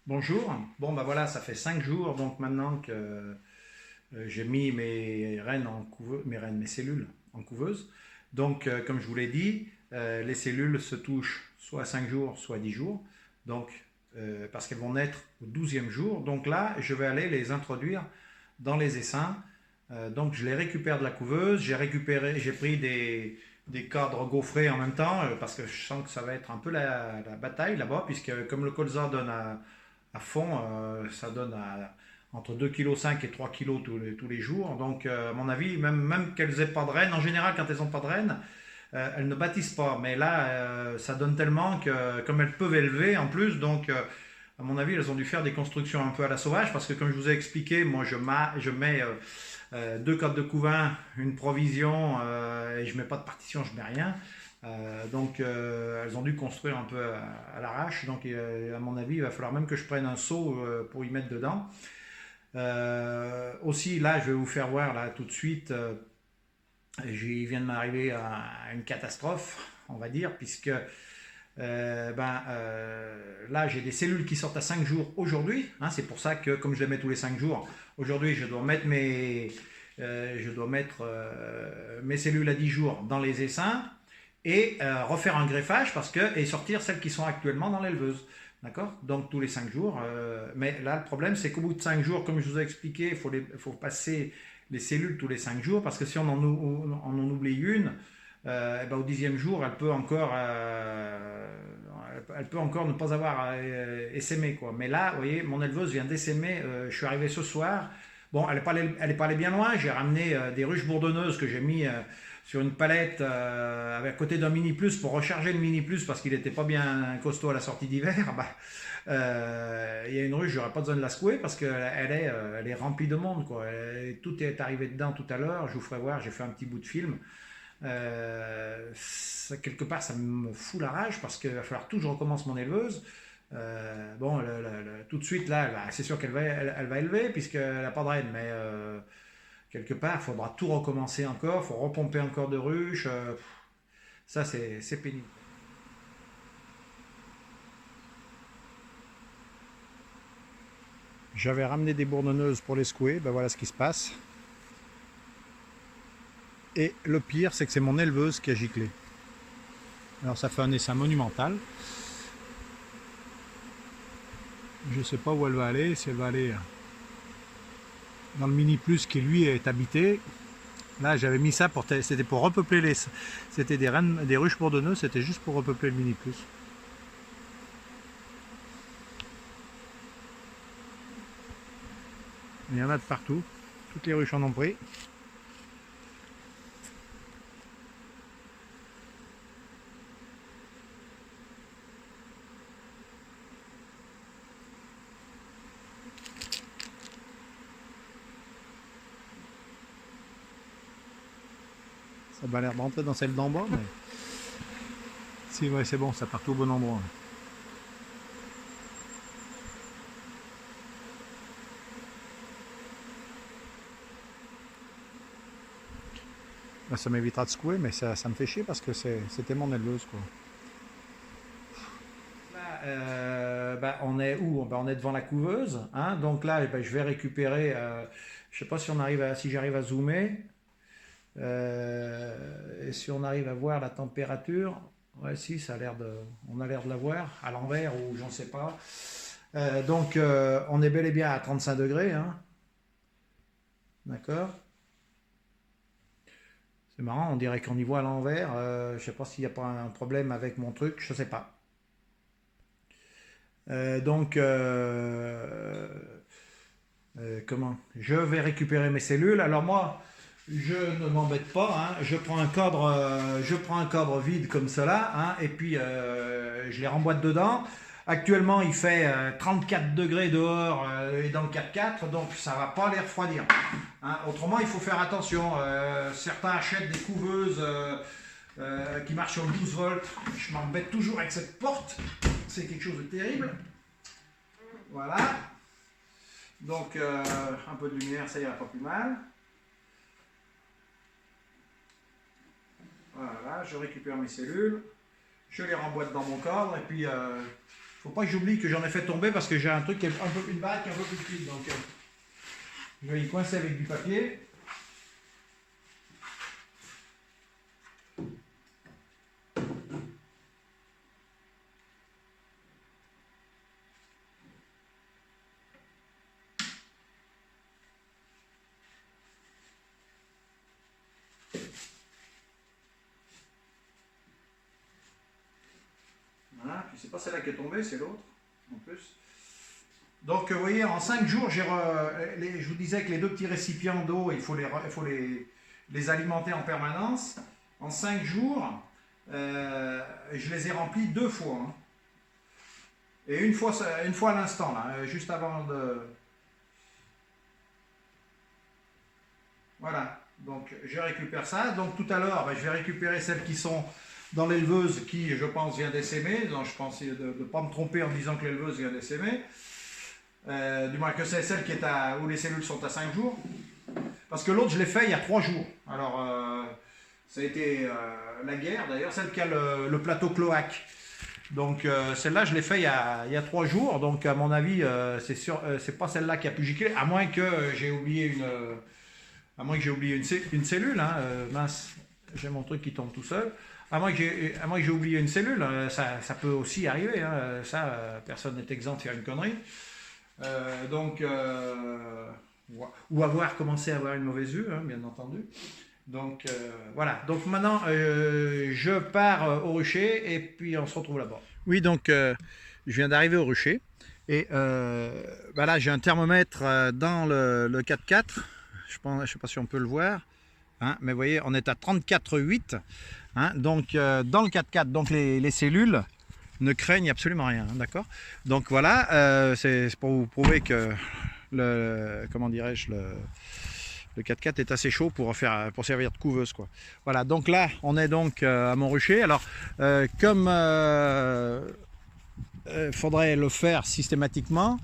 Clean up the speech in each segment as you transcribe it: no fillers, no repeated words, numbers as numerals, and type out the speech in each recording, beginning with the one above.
Bonjour. Bon, bah voilà, ça fait 5 jours donc maintenant que j'ai mis mes rennes en couveuse, mes cellules en couveuse. Donc, comme je vous l'ai dit, les cellules se touchent soit à 5 jours, soit à 10 jours. Donc, parce qu'elles vont naître au 12e jour. Donc là, je vais aller les introduire dans les essaims. Donc, je les récupère de la couveuse. J'ai pris des cadres gaufrés en même temps parce que je sens que ça va être un peu la bataille là-bas, puisque comme le colza donne à fond, ça donne entre 2,5 kg et 3 kg tous les jours. Donc, à mon avis, même qu'elles n'aient pas de rennes, en général, quand elles n'ont pas de rennes, elles ne bâtissent pas. Mais là, ça donne tellement que, comme elles peuvent élever en plus, donc, à mon avis, elles ont dû faire des constructions un peu à la sauvage, parce que, comme je vous ai expliqué, moi, je mets deux cotes de couvain, une provision, et je mets pas de partition, je mets rien. Donc, elles ont dû construire un peu à l'arrache. Donc, à mon avis, il va falloir même que je prenne un seau pour y mettre dedans. Aussi, là, je vais vous faire voir là tout de suite. Il vient de m'arriver une catastrophe, on va dire, puisque là, j'ai des cellules qui sortent à 5 jours aujourd'hui. Hein, c'est pour ça que, comme je les mets tous les 5 jours, aujourd'hui, je dois mettre mes cellules à 10 jours dans les essaims et refaire un greffage et sortir celles qui sont actuellement dans l'éleveuse. D'accord. Donc tous les 5 jours. Mais là, le problème, c'est qu'au bout de 5 jours, comme je vous ai expliqué, faut passer les cellules tous les 5 jours parce que si on en oublie une, et ben, au 10e jour, elle peut encore ne pas avoir essaimé, quoi. Mais là, vous voyez, mon éleveuse vient d'essaimer. Je suis arrivé ce soir. Bon, elle est pas allée bien loin. J'ai ramené des ruches bourdonneuses que j'ai mis sur une palette à côté d'un mini plus pour recharger le mini plus parce qu'il n'était pas bien costaud à la sortie d'hiver. Bah, il y a une ruche, j'aurais pas besoin de la secouer parce elle est remplie de monde, quoi. Tout est arrivé dedans tout à l'heure. Je vous ferai voir. J'ai fait un petit bout de film. Quelque part, ça me fout la rage parce qu'il va falloir tout que je recommence mon éleveuse. Bon, tout de suite, là, c'est sûr elle va élever puisqu'elle n'a pas de reine, mais quelque part, il faudra tout recommencer encore, il faut repomper encore de ruches. Ça, c'est pénible. J'avais ramené des bourdonneuses pour les secouer, ben voilà ce qui se passe. Et le pire, c'est que c'est mon éleveuse qui a giclé. Alors ça fait un essaim monumental. Je ne sais pas où elle va aller, si elle va aller dans le mini plus qui lui est habité. Là j'avais mis ça c'était pour repeupler c'était des ruches bourdonneuses, c'était juste pour repeupler le mini plus. Il y en a de partout, toutes les ruches en ont pris. Ça va l'air de rentrer dans celle d'en bas, mais si, ouais, c'est bon, ça part tout au bon endroit. Là, ça m'évitera de secouer, mais ça me fait chier parce que c'était mon éleveuse, quoi. Là, on est où? On est devant la couveuse, hein. Donc là, je vais récupérer. Je sais pas si j'arrive à zoomer. Et si on arrive à voir la température, ouais, si, on a l'air de la voir à l'envers ou j'en sais pas. Donc, on est bel et bien à 35 degrés, hein. D'accord. C'est marrant, on dirait qu'on y voit à l'envers. Je sais pas s'il n'y a pas un problème avec mon truc, je sais pas. Donc, comment? Je vais récupérer mes cellules. Alors moi, je ne m'embête pas, hein. Je prends un cadre vide comme cela, hein, et puis je les remboîte dedans. Actuellement, il fait 34 degrés dehors et dans le 4x4, donc ça va pas les refroidir, hein. Autrement, il faut faire attention. Certains achètent des couveuses qui marchent sur le 12 volts. Je m'embête toujours avec cette porte. C'est quelque chose de terrible. Voilà. Donc, un peu de lumière, ça ira pas plus mal. Voilà, je récupère mes cellules, je les remboîte dans mon cadre et puis Faut pas que j'oublie que j'en ai fait tomber parce que j'ai un truc qui est un peu, une barre qui est un peu plus petite. Donc je vais y coincer avec du papier. Voilà, puis c'est pas celle-là qui est tombée, c'est l'autre en plus. Donc vous voyez, en 5 jours, je vous disais que les deux petits récipients d'eau, il faut les alimenter en permanence. En 5 jours, je les ai remplis 2 fois. Hein. Et une fois à l'instant, là, juste avant de... Voilà, donc je récupère ça. Donc tout à l'heure, je vais récupérer celles qui sont dans l'éleveuse qui, je pense, vient d'essaimer. Donc je pense de ne pas me tromper en disant que l'éleveuse vient d'essaimer. Du moins que c'est celle qui est où les cellules sont à 5 jours. Parce que l'autre, je l'ai fait il y a 3 jours. Alors, ça a été la guerre d'ailleurs, celle qui a le plateau cloaque. Donc, celle-là, je l'ai fait il y a 3 jours. Donc, à mon avis, c'est pas celle-là qui a pu gicler, à moins que j'ai oublié une cellule. Hein, mince, j'ai mon truc qui tombe tout seul. À moins que j'ai oublié une cellule, ça peut aussi arriver. Hein, personne n'est exempt de faire une connerie. Ou avoir commencé à avoir une mauvaise vue, hein, bien entendu. Donc voilà, donc maintenant je pars au rucher et puis on se retrouve là-bas. Oui, donc je viens d'arriver au rucher et là j'ai un thermomètre dans le 4x4, je sais pas si on peut le voir, hein, mais vous voyez on est à 34,8, hein, donc dans le 4x4, donc les cellules ne craignent absolument rien, hein, d'accord. Donc voilà, c'est pour vous prouver que comment dirais-je, le 4x4 est assez chaud pour servir de couveuse, quoi. Voilà, donc là on est donc à Montrucher. Alors comme faudrait le faire systématiquement,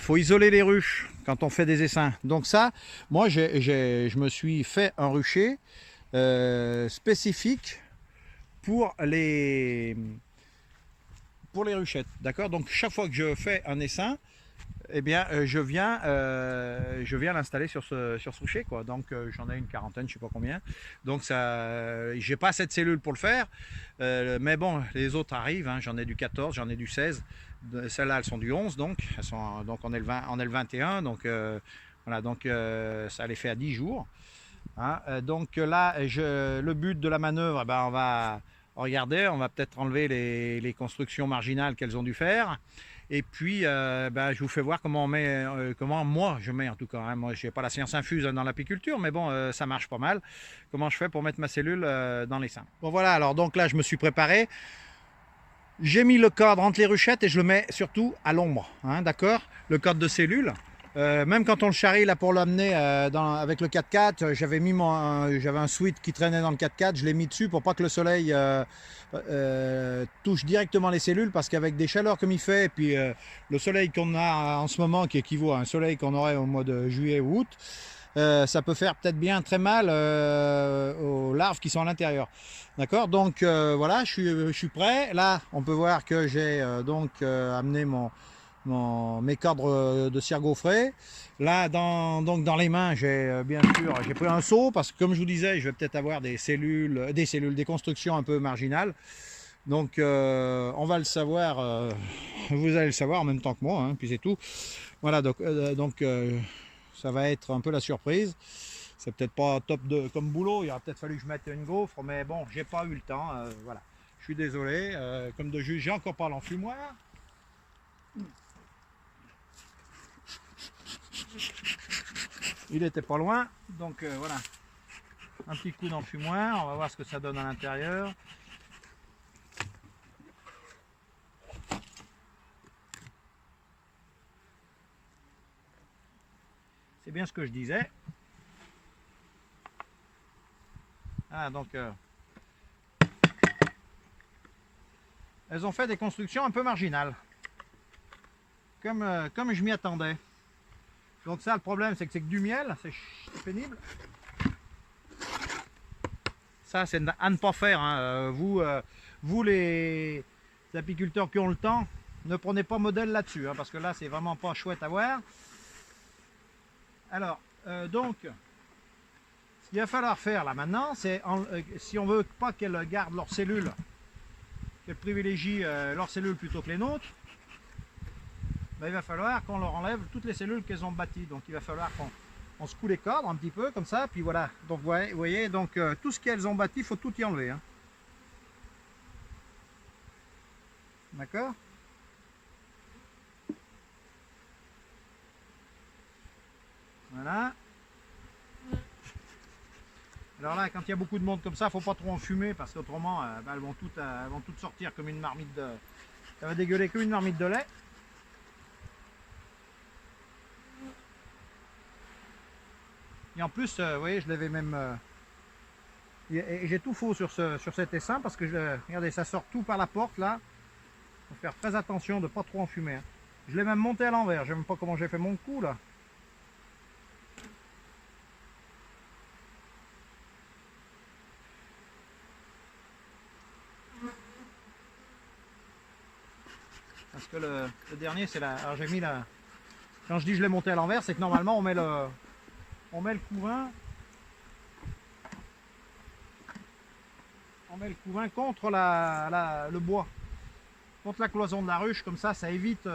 faut isoler les ruches quand on fait des essaims. Donc ça, moi je me suis fait un rucher spécifique pour les ruchettes, d'accord. Donc chaque fois que je fais un essaim, eh bien je viens l'installer sur ce rucher, quoi. Donc j'en ai une quarantaine, je sais pas combien. Donc ça, j'ai pas assez de cellules pour le faire, mais bon, les autres arrivent, hein. J'en ai du 14, j'en ai du 16. Celles-là elles sont du 11, donc elles sont, donc on est le 21, donc voilà, donc ça les fait à 10 jours, hein. Donc là le but de la manœuvre, on va regarder, on va peut-être enlever les constructions marginales qu'elles ont dû faire. Et puis, je vous fais voir comment on met, comment moi je mets en tout cas. Hein. Moi, je n'ai pas la science infuse dans l'apiculture, mais bon, ça marche pas mal. Comment je fais pour mettre ma cellule dans les seins. Bon voilà, alors donc là, je me suis préparé. J'ai mis le cadre entre les ruchettes et je le mets surtout à l'ombre, hein, d'accord. Le cadre de cellule. Même quand on le charrie là pour l'amener avec le 4x4, j'avais un sweat qui traînait dans le 4x4, je l'ai mis dessus pour pas que le soleil touche directement les cellules, parce qu'avec des chaleurs comme il fait, et puis le soleil qu'on a en ce moment qui équivaut à un soleil qu'on aurait au mois de juillet ou août, ça peut faire peut-être bien très mal aux larves qui sont à l'intérieur. D'accord, donc voilà, je suis prêt. Là, on peut voir que j'ai amené mes cadres de cire gaufrée. Là, dans les mains, j'ai bien sûr, j'ai pris un seau, parce que comme je vous disais, je vais peut-être avoir des constructions un peu marginales. Donc, on va le savoir, vous allez le savoir en même temps que moi, hein, puis c'est tout. Voilà, donc ça va être un peu la surprise. C'est peut-être pas top comme boulot, il aurait peut-être fallu que je mette une gaufre, mais bon, j'ai pas eu le temps, voilà. Je suis désolé, comme de jus, j'ai encore pas l'enfumoir. Il était pas loin, donc voilà, un petit coup d'enfumoir, on va voir ce que ça donne à l'intérieur. C'est bien ce que je disais. Ah, donc elles ont fait des constructions un peu marginales, comme je m'y attendais. Donc ça, le problème, c'est que du miel, c'est pénible. Ça, c'est à ne pas faire, hein. Vous les apiculteurs qui ont le temps, ne prenez pas modèle là-dessus, hein, parce que là, c'est vraiment pas chouette à voir. Alors, donc, ce qu'il va falloir faire là maintenant, c'est si on veut pas qu'elles gardent leurs cellules, qu'elles privilégient leurs cellules plutôt que les nôtres, ben, il va falloir qu'on leur enlève toutes les cellules qu'elles ont bâties. Donc il va falloir qu'on secoue les cordes un petit peu comme ça, puis voilà. Donc vous voyez, donc tout ce qu'elles ont bâti, il faut tout y enlever. Hein. D'accord? Voilà. Alors là, quand il y a beaucoup de monde comme ça, il ne faut pas trop en fumer parce qu'autrement, ben, elles vont toutes sortir comme une marmite de... Ça va dégueuler comme une marmite de lait. Et en plus, vous voyez, je l'avais même... j'ai tout faux sur cet essaim parce que, regardez, ça sort tout par la porte là. Il faut faire très attention de ne pas trop en fumer. Hein. Je l'ai même monté à l'envers, je ne sais même pas comment j'ai fait mon coup là. Parce que le dernier, c'est la... Alors j'ai mis la... Quand je dis je l'ai monté à l'envers, c'est que normalement on met le couvain... On met le couvain contre le bois. Contre la cloison de la ruche, comme ça évite...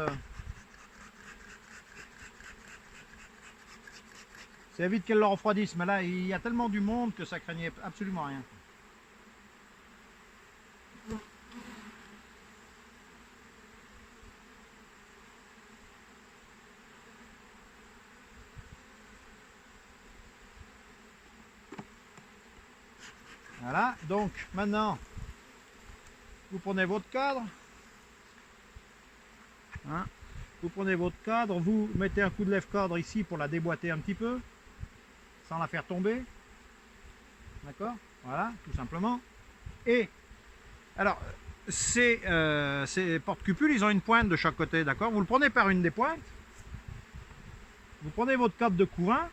ça évite qu'elle le refroidisse. Mais là, il y a tellement du monde que ça craignait absolument rien. Voilà, donc maintenant, vous prenez votre cadre. Hein, vous prenez votre cadre, vous mettez un coup de lève-cadre ici pour la déboîter un petit peu, sans la faire tomber. D'accord? Voilà, tout simplement. Et, alors, ces porte-cupules, ils ont une pointe de chaque côté, d'accord? Vous le prenez par une des pointes, vous prenez votre cadre de couvain,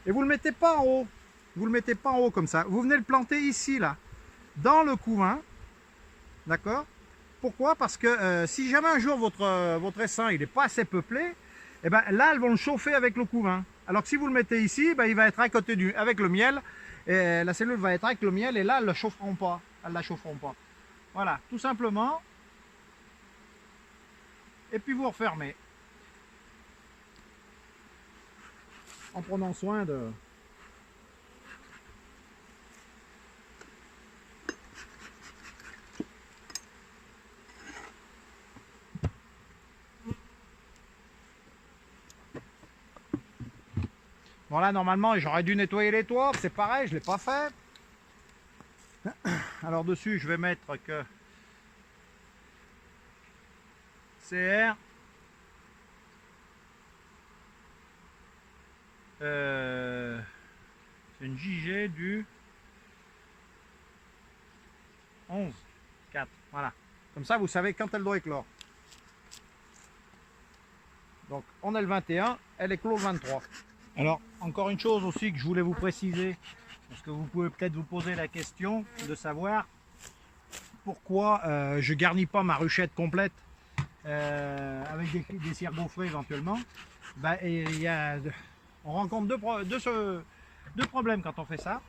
et vous le mettez pas en haut. Vous le mettez pas en haut comme ça. Vous venez le planter ici, là, dans le couvain, d'accord? Pourquoi? Parce que si jamais un jour votre essaim il n'est pas assez peuplé, et ben là elles vont le chauffer avec le couvain. Alors que si vous le mettez ici, ben, il va être à côté avec le miel, et la cellule va être avec le miel, et là elles ne le chaufferont pas. Elles la chaufferont pas. Voilà, tout simplement. Et puis vous refermez. En prenant soin de... Bon là normalement j'aurais dû nettoyer les toits, c'est pareil, je ne l'ai pas fait. Alors dessus je vais mettre que CR c'est une JG du 11-4, voilà. Comme ça vous savez quand elle doit éclore. Donc on est le 21, elle éclot le 23. Alors, encore une chose aussi que je voulais vous préciser, parce que vous pouvez peut-être vous poser la question de savoir pourquoi je garnis pas ma ruchette complète avec des cires gaufrées éventuellement. Ben, on rencontre deux problèmes quand on fait ça.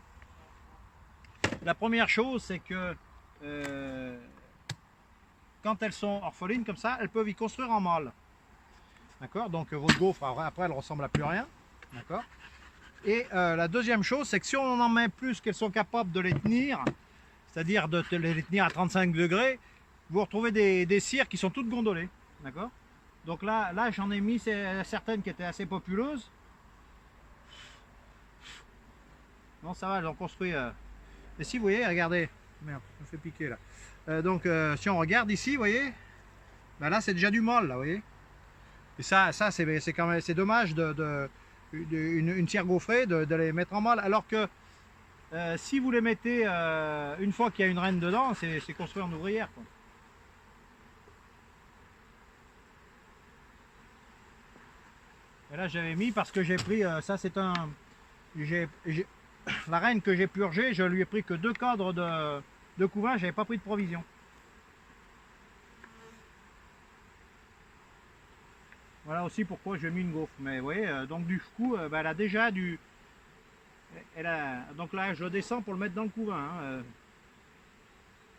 La première chose, c'est que quand elles sont orphelines comme ça, elles peuvent y construire en mâle. D'accord? Donc votre gaufre, après, elle ressemble à plus rien. D'accord? Et la deuxième chose, c'est que si on en met plus qu'elles sont capables de les tenir, c'est-à-dire de les tenir à 35 degrés, vous retrouvez des cires qui sont toutes gondolées. D'accord? Donc là j'en ai mis certaines qui étaient assez populeuses. Non, ça va, elles ont construit. Et si vous voyez, regardez, merde, ça me fait piquer là. Donc si on regarde ici, vous voyez, ben là c'est déjà du mâle, là, vous voyez. Et ça c'est quand même, c'est dommage une cire gaufrée de les mettre en mâle, alors que si vous les mettez une fois qu'il y a une reine dedans, c'est construit en ouvrière, quoi. Et là j'avais mis parce que j'ai pris, ça c'est un... la reine que j'ai purgée, je lui ai pris que 2 cadres de couvain, j'avais pas pris de provision. Voilà aussi pourquoi j'ai mis une gaufre. Mais vous voyez, donc du coup, bah, elle a déjà du... Donc là, je le descends pour le mettre dans le couvain. Hein, vous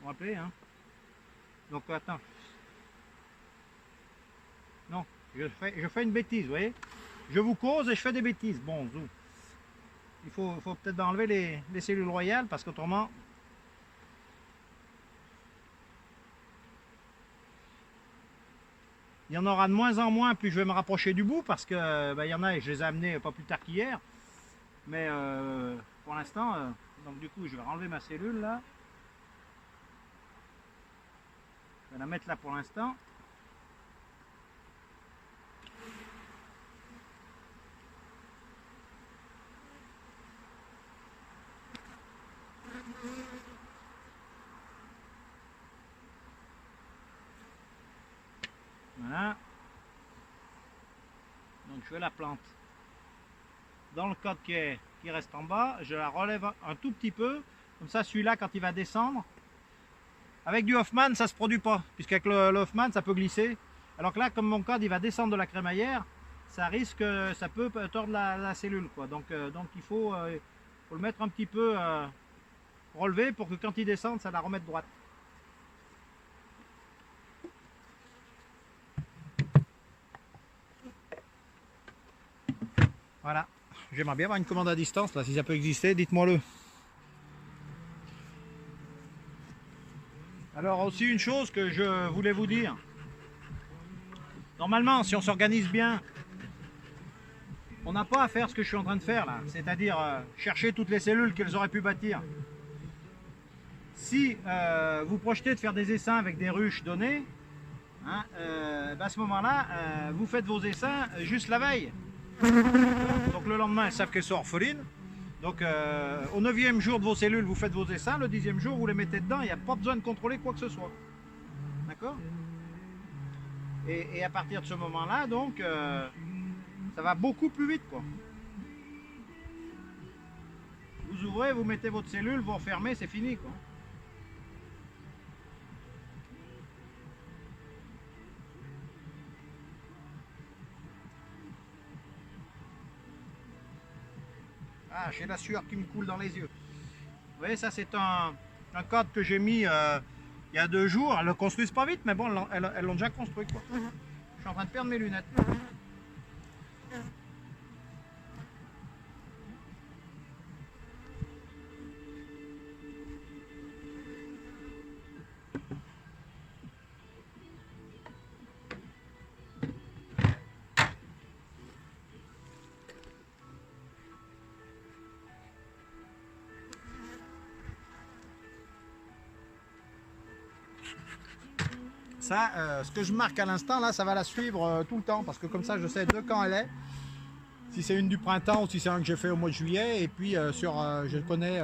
vous rappelez, hein. Donc attends. Non, je fais une bêtise, vous voyez. Je vous cause et je fais des bêtises. Bon, zoom. Il faut peut-être enlever les cellules royales parce qu'autrement... Il y en aura de moins en moins, plus je vais me rapprocher du bout parce que bah, il y en a et je les ai amenés pas plus tard qu'hier. Mais pour l'instant, donc du coup, je vais enlever ma cellule là. Je vais la mettre là pour l'instant. Voilà. Donc je la plante dans le cadre qui reste en bas. Je la relève un tout petit peu. Comme ça, celui-là, quand il va descendre, avec du Hoffman, ça ne se produit pas. Puisqu'avec le Hoffman, ça peut glisser. Alors que là, comme mon cadre, il va descendre de la crémaillère, ça risque, ça peut tordre la cellule, quoi. Donc il faut le mettre un petit peu relevé pour que quand il descende, ça la remette droite. Voilà. J'aimerais bien avoir une commande à distance, là, si ça peut exister, dites-moi-le. Alors aussi une chose que je voulais vous dire. Normalement, si on s'organise bien, on n'a pas à faire ce que je suis en train de faire là, c'est-à-dire chercher toutes les cellules qu'elles auraient pu bâtir. Si vous projetez de faire des essaims avec des ruches données, hein, à ce moment-là, vous faites vos essaims juste la veille. Donc le lendemain, elles savent qu'elles sont orphelines. Donc au 9e jour de vos cellules, vous faites vos essaims. Le 10e jour, vous les mettez dedans. Il n'y a pas besoin de contrôler quoi que ce soit. D'accord ? Et à partir de ce moment-là, donc, ça va beaucoup plus vite, quoi. Vous ouvrez, vous mettez votre cellule, vous refermez, c'est fini, quoi. Ah, j'ai la sueur qui me coule dans les yeux. Vous voyez, ça c'est un cadre que j'ai mis il y a 2 jours. Elles ne le construisent pas vite, mais bon, elles l'ont déjà construit, quoi. Je suis en train de perdre mes lunettes. Ça, ce que je marque à l'instant, là, ça va la suivre tout le temps, parce que comme ça, je sais de quand elle est, si c'est une du printemps ou si c'est un que j'ai fait au mois de juillet, et puis je connais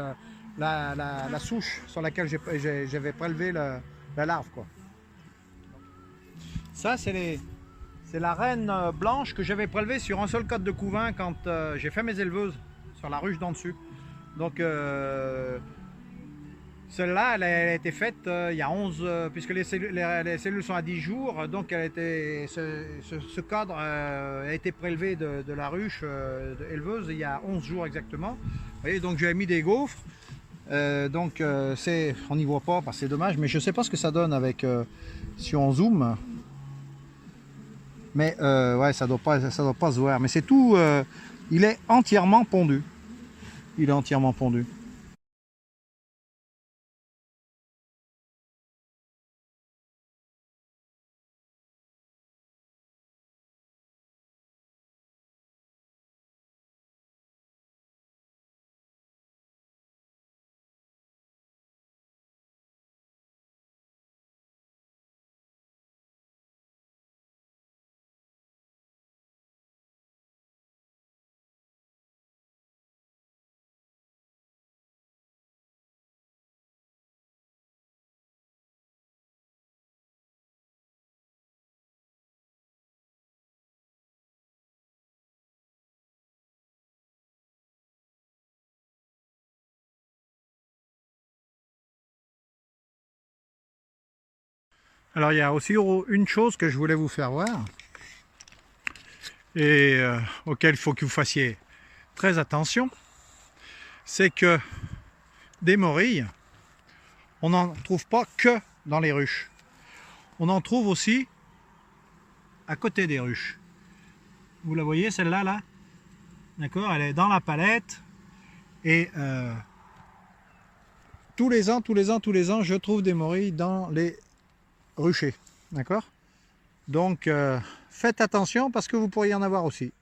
la souche sur laquelle j'avais prélevé la larve, quoi. Ça, c'est la reine blanche que j'avais prélevée sur un seul code de couvain quand j'ai fait mes éleveuses sur la ruche d'en dessus. Donc, celle-là, elle a été faite il y a 11, puisque les cellules sont à 10 jours, donc ce cadre a été prélevé de la ruche éleveuse il y a 11 jours exactement. Vous voyez, donc j'ai mis des gaufres, on n'y voit pas, parce que c'est dommage, mais je ne sais pas ce que ça donne avec, si on zoome. Mais ouais, ça doit pas se voir, mais c'est tout, il est entièrement pondu. Il est entièrement pondu. Alors il y a aussi une chose que je voulais vous faire voir. et auquel il faut que vous fassiez très attention, c'est que des morilles, on n'en trouve pas que dans les ruches. On en trouve aussi à côté des ruches. Vous la voyez celle-là, là, d'accord, elle est dans la palette et tous les ans, je trouve des morilles dans les ruchers, d'accord. Donc faites attention parce que vous pourriez en avoir aussi.